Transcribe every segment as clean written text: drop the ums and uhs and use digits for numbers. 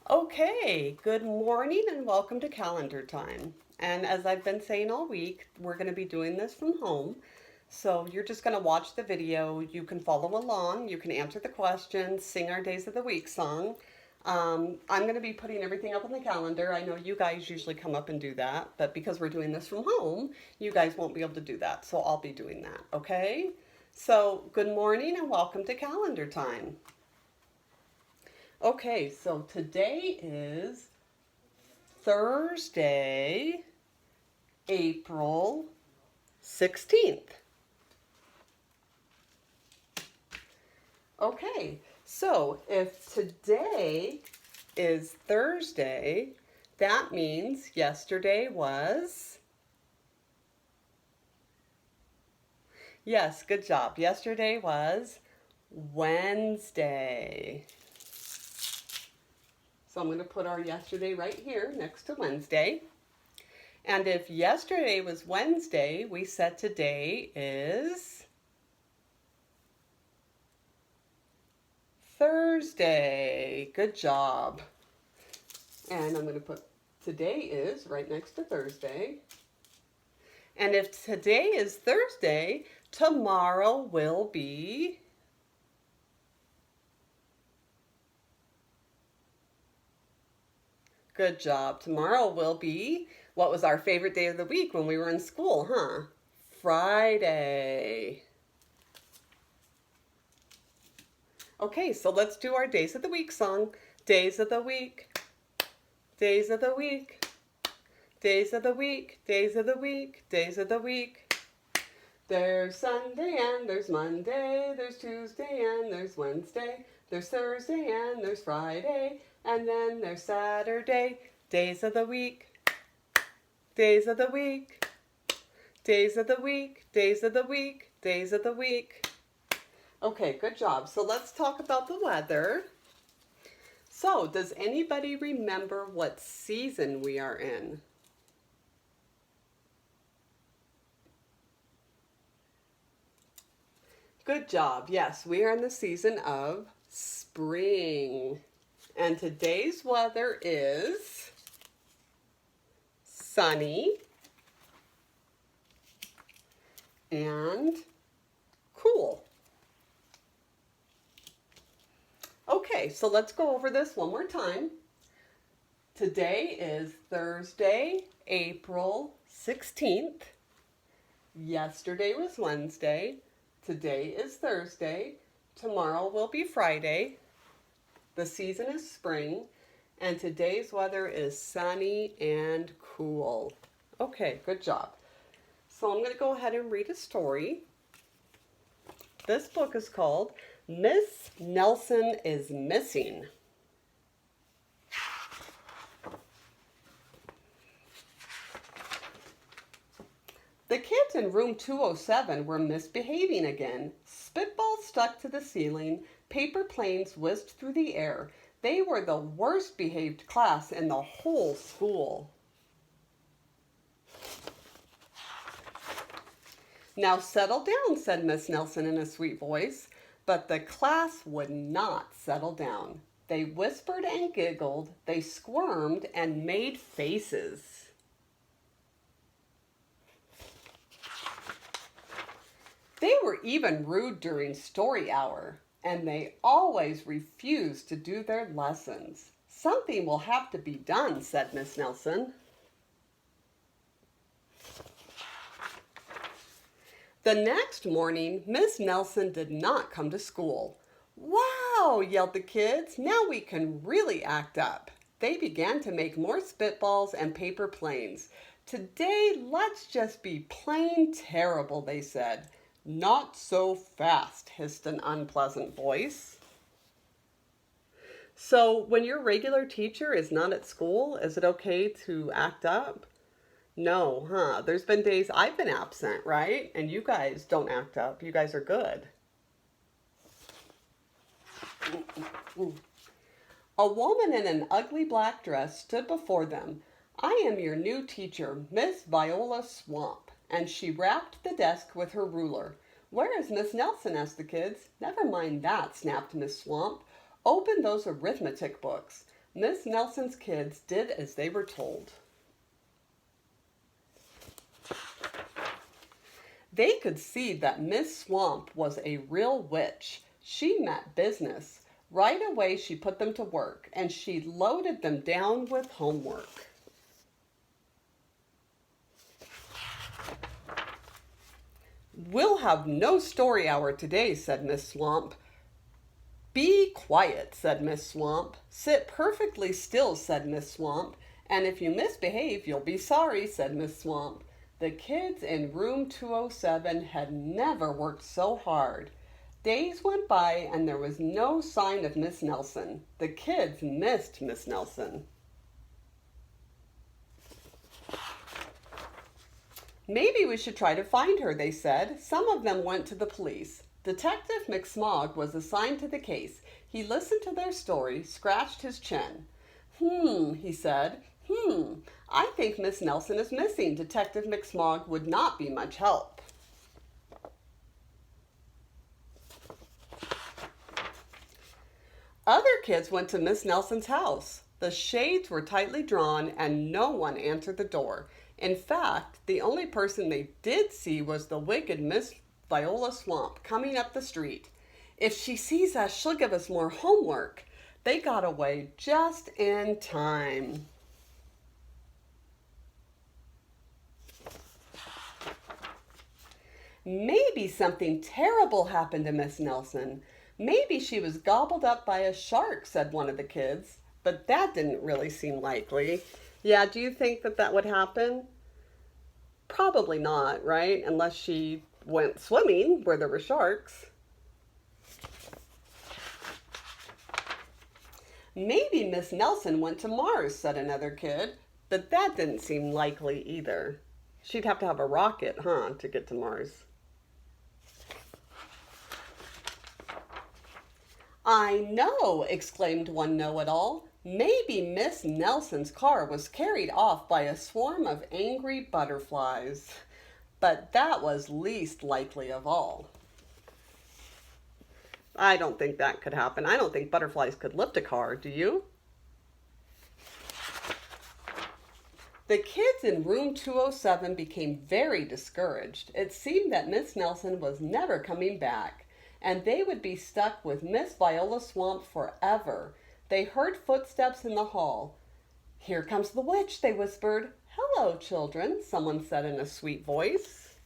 Okay, good morning and welcome to calendar time. And as I've been saying all week, we're going to be doing this from home. So you're just going to watch the video. You can follow along. You can answer the questions, sing our Days of the Week song. I'm going to be putting everything up on the calendar. I know you guys usually come up and do that, but because we're doing this from home, you guys won't be able to do that. So I'll be doing that, okay? So good morning and welcome to calendar time. Okay, so today is Thursday, April 16th. Okay, so if today is Thursday, that means yesterday was, yes, good job. Yesterday was Wednesday. So I'm going to put our yesterday right here next to Wednesday. And if yesterday was Wednesday, we said today is Thursday. Good job. And I'm going to put today is right next to Thursday. And if today is Thursday, tomorrow will be good job. Tomorrow will be what was our favorite day of the week when we were in school, huh? Friday. Okay, so let's do our Days of the Week song. Days of the week, days of the week, days of the week, days of the week, days of the week. There's Sunday and there's Monday, there's Tuesday and there's Wednesday, there's Thursday and there's Friday, and then there's Saturday. Days of the week, days of the week, days of the week, days of the week, days of the week. Okay, good job. So let's talk about the weather. So, does anybody remember what season we are in? Good job. Yes, we are in the season of spring. And today's weather is sunny and cool. Okay, so let's go over this one more time. Today is Thursday, April 16th. Yesterday was Wednesday. Today is Thursday. Tomorrow will be Friday. The season is spring. And today's weather is sunny and cool. Okay, good job. So I'm going to go ahead and read a story. This book is called Miss Nelson is Missing. The kids in room 207 were misbehaving again. Spitballs stuck to the ceiling, paper planes whizzed through the air. They were the worst behaved class in the whole school. Now settle down, said Miss Nelson in a sweet voice. But the class would not settle down. They whispered and giggled, they squirmed and made faces. They were even rude during story hour, and they always refused to do their lessons. Something will have to be done, said Miss Nelson. The next morning, Miss Nelson did not come to school. Wow, yelled the kids, now we can really act up. They began to make more spitballs and paper planes. Today, let's just be plain terrible, they said. Not so fast, hissed an unpleasant voice. So, when your regular teacher is not at school, is it okay to act up? No, huh? There's been days I've been absent, right? And you guys don't act up. You guys are good. A woman in an ugly black dress stood before them. I am your new teacher, Miss Viola Swamp. And she rapped the desk with her ruler. Where is Miss Nelson? Asked the kids. Never mind that, snapped Miss Swamp. Open those arithmetic books. Miss Nelson's kids did as they were told. They could see that Miss Swamp was a real witch. She meant business. Right away she put them to work, and she loaded them down with homework. "We'll have no story hour today," said Miss Swamp. "Be quiet," said Miss Swamp. "Sit perfectly still," said Miss Swamp. "And if you misbehave, you'll be sorry," said Miss Swamp. The kids in room 207 had never worked so hard. Days went by and there was no sign of Miss Nelson. The kids missed Miss Nelson. "Maybe we should try to find her," they said. Some of them went to the police. Detective McSmog was assigned to the case. He listened to their story, scratched his chin. He said. I think Miss Nelson is missing. Detective McSmog would not be much help." Other kids went to Miss Nelson's house. The shades were tightly drawn and no one answered the door. In fact, the only person they did see was the wicked Miss Viola Swamp coming up the street. "If she sees us, she'll give us more homework." They got away just in time. "Maybe something terrible happened to Miss Nelson. Maybe she was gobbled up by a shark," said one of the kids. But that didn't really seem likely. Yeah, do you think that that would happen? Probably not, right? Unless she went swimming where there were sharks. "Maybe Miss Nelson went to Mars," said another kid. But that didn't seem likely either. She'd have to have a rocket, to get to Mars. "I know," exclaimed one know-it-all. "Maybe Miss Nelson's car was carried off by a swarm of angry butterflies." But that was least likely of all. I don't think that could happen. I don't think butterflies could lift a car, do you? The kids in room 207 became very discouraged. It seemed that Miss Nelson was never coming back, and they would be stuck with Miss Viola Swamp forever. They heard footsteps in the hall. "Here comes the witch," they whispered. "Hello, children," someone said in a sweet voice.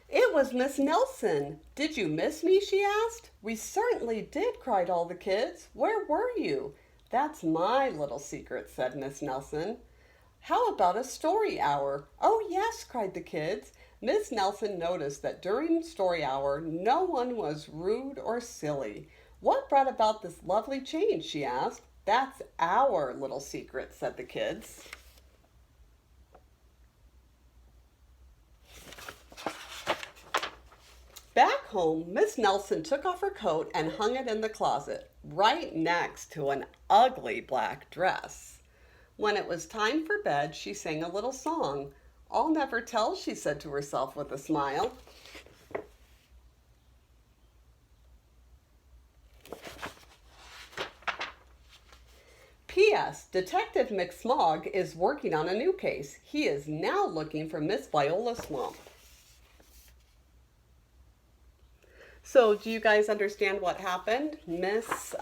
It was Miss Nelson. "Did you miss me?" she asked. "We certainly did," cried all the kids. "Where were you?" "That's my little secret," said Miss Nelson. "How about a story hour?" "Oh, yes," cried the kids. Miss Nelson noticed that during story hour, no one was rude or silly. "What brought about this lovely change?" she asked. "That's our little secret," said the kids. Back home, Miss Nelson took off her coat and hung it in the closet, right next to an ugly black dress. When it was time for bed, she sang a little song. "I'll never tell," she said to herself with a smile. P.S. Detective McSmog is working on a new case. He is now looking for Miss Viola Swamp. So do you guys understand what happened? Miss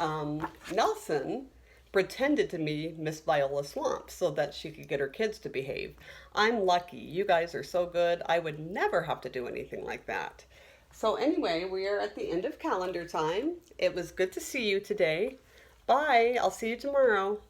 Nelson pretended to be Miss Viola Swamp so that she could get her kids to behave. I'm lucky. You guys are so good. I would never have to do anything like that. So anyway, we are at the end of calendar time. It was good to see you today. Bye. I'll see you tomorrow.